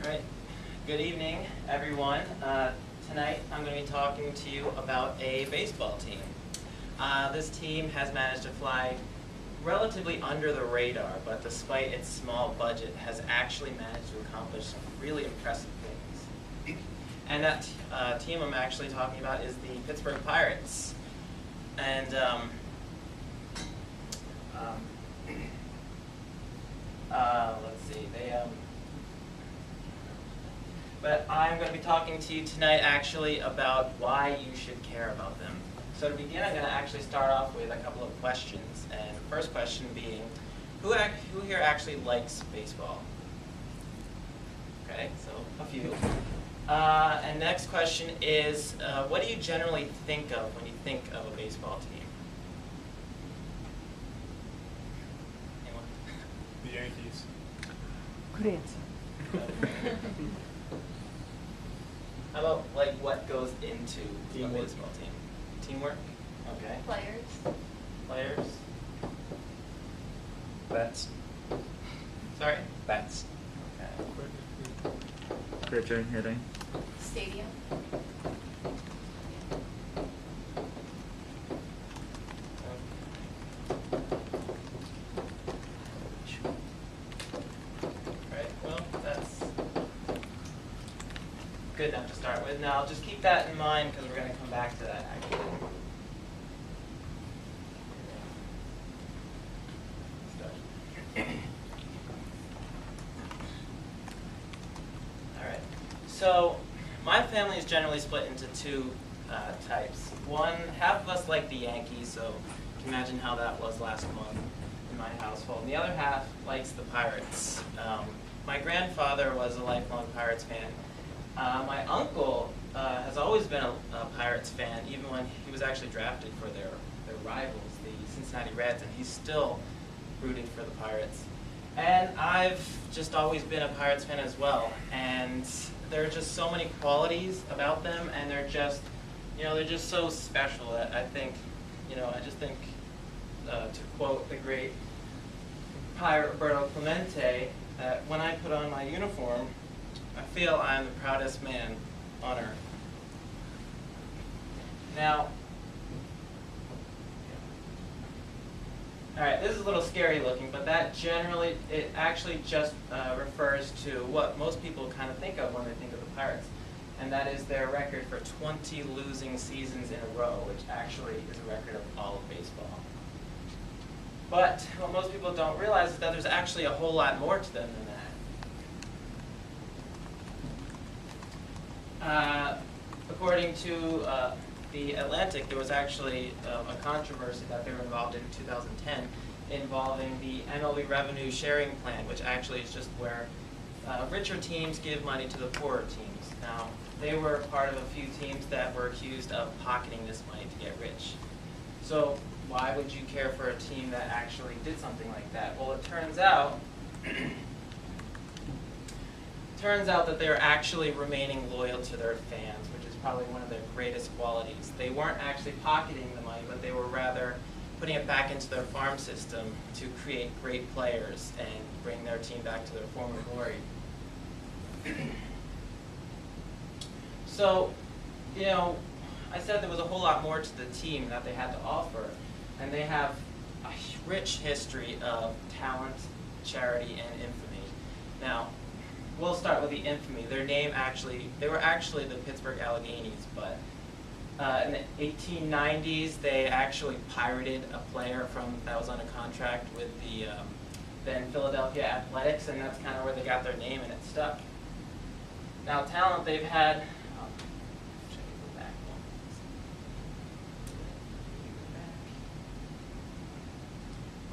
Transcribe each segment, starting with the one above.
All right. Good evening, everyone. Tonight I'm going to be talking to you about a baseball team. This team has managed to fly relatively under the radar, but despite its small budget, has actually managed to accomplish some really impressive things. And that team I'm actually talking about is the Pittsburgh Pirates. And let's see, but I'm going to be talking to you tonight actually about why you should care about them. So to begin, I'm going to actually start off with a couple of questions. And the first question being, who here actually likes baseball? Okay, so a few. And next question is, what do you generally think of when you think of a baseball team? Anyone? The Yankees. Good answer. How about like what goes into Teamwork. a baseball team? Teamwork? Okay. Players. Players? Bats. Sorry? Bats. Okay. Pitching, hitting. Stadium. Right, well, that's good enough to start with. Now, just keep that in mind because we're going to come back to that actually. All right. So, my family is generally split into two types. One, half of us like the Yankees, so you can imagine how that was last month in my household. And the other half likes the Pirates. My grandfather was a lifelong Pirates fan. My uncle has always been a Pirates fan, even when he was actually drafted for their rivals, the Cincinnati Reds, and he's still rooted for the Pirates. And I've just always been a Pirates fan as well. And there are just so many qualities about them, and they're just so special that I think, I just think, to quote the great Pirate Roberto Clemente, that when I put on my uniform, I feel I'm the proudest man on earth. Now, all right, this is a little scary looking, but that generally, it actually just refers to what most people kind of think of when they think of the Pirates, and that is their record for 20 losing seasons in a row, which actually is a record of all of baseball. But what most people don't realize is that there's actually a whole lot more to them than that. According to The Atlantic, there was actually a controversy that they were involved in 2010 involving the MLB revenue sharing plan, which actually is just where richer teams give money to the poorer teams. Now, they were part of a few teams that were accused of pocketing this money to get rich. So why would you care for a team that actually did something like that? Well, it turns out that they're actually remaining loyal to their fans, which is probably one of their greatest qualities. They weren't actually pocketing the money, but they were rather putting it back into their farm system to create great players and bring their team back to their former glory. So, I said there was a whole lot more to the team that they had to offer, and they have a rich history of talent, charity, and infamy. Now, we'll start with the infamy. Their name they were actually the Pittsburgh Alleghenies, but in the 1890s, they actually pirated a player that was on a contract with the then Philadelphia Athletics, and that's kind of where they got their name, and it stuck. Now, talent they've had.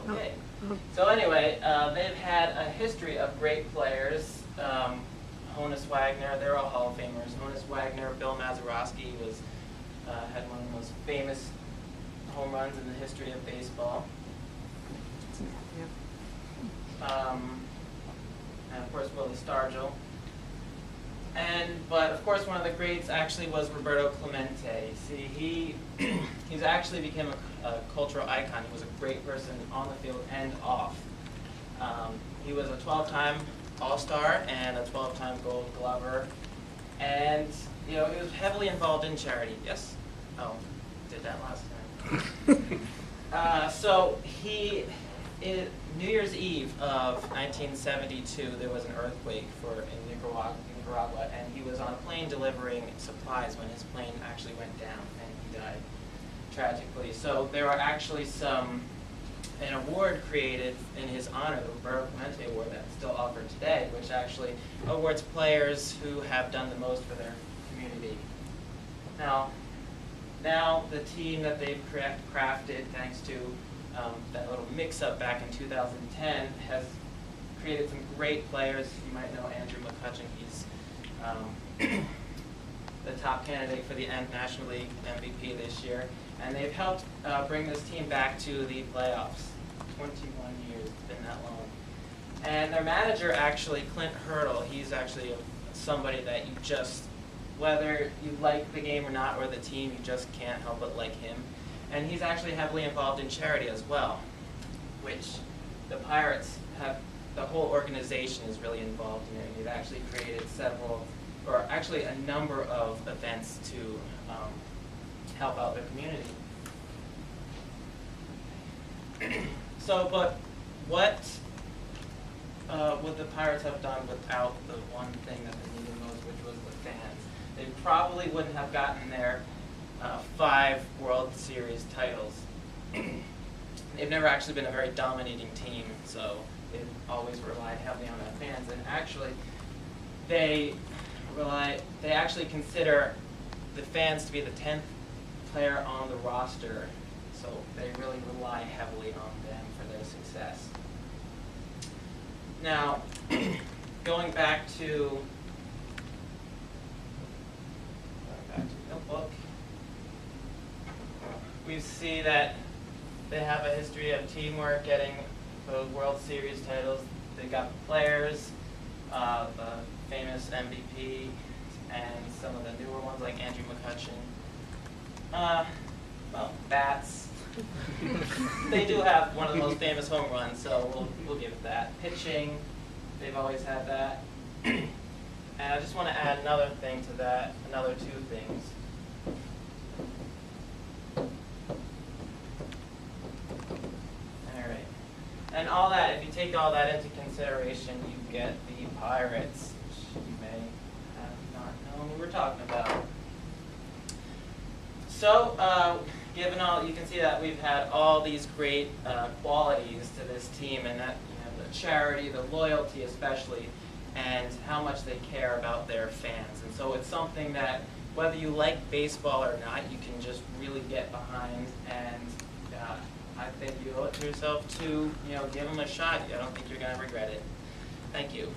Okay. So anyway, they've had a history of great players. Honus Wagner, they're all Hall of Famers. Honus Wagner, Bill Mazeroski had one of the most famous home runs in the history of baseball. And of course, Willie Stargell. But of course, one of the greats actually was Roberto Clemente. See, he's actually became a cultural icon. He was a great person on the field and off. He was a 12-time All-Star and a 12-time Gold Glover. And, he was heavily involved in charity. Yes? Oh, did that last time. So New Year's Eve of 1972, there was an earthquake in Nicaragua, and he was on a plane delivering supplies when his plane actually went down, and he died tragically. So there are actually an award created in his honor, the Roberto Clemente Award, that's still offered today, which actually awards players who have done the most for their community. Now the team that they've crafted, thanks to that little mix-up back in 2010, has created some great players. You might know Andrew McCutcheon. He's the top candidate for the National League MVP this year. And they've helped bring this team back to the playoffs. 21 years, it's been that long. And their manager, actually, Clint Hurdle, he's actually somebody that you just, whether you like the game or not, or the team, you just can't help but like him. And he's actually heavily involved in charity as well, which the Pirates have, the whole organization is really involved in it. They've actually created several, or actually a number of events to help out their community. So, but what would the Pirates have done without the one thing that they needed most, which was the fans? They probably wouldn't have gotten their 5 World Series titles. They've never actually been a very dominating team, so they've always relied heavily on their fans. And actually, they actually consider the fans to be the 10th player on the roster, so they really rely heavily on them for their success. Now, going back to the notebook, we see that they have a history of teamwork, getting those World Series titles. They got the players, the famous MVP, and some of the newer ones like Andrew McCutcheon. Well, bats. They do have one of the most famous home runs, so we'll give it that. Pitching, they've always had that. And I just want to add another thing to that, another 2 things. All right. And all that, if you take all that into consideration, you get the Pirates, which you may have not known we were talking about. So, given all, you can see that we've had all these great qualities to this team, and that, the charity, the loyalty especially, and how much they care about their fans. And so it's something that, whether you like baseball or not, you can just really get behind, and I think you owe it to yourself to, give them a shot. I don't think you're going to regret it. Thank you.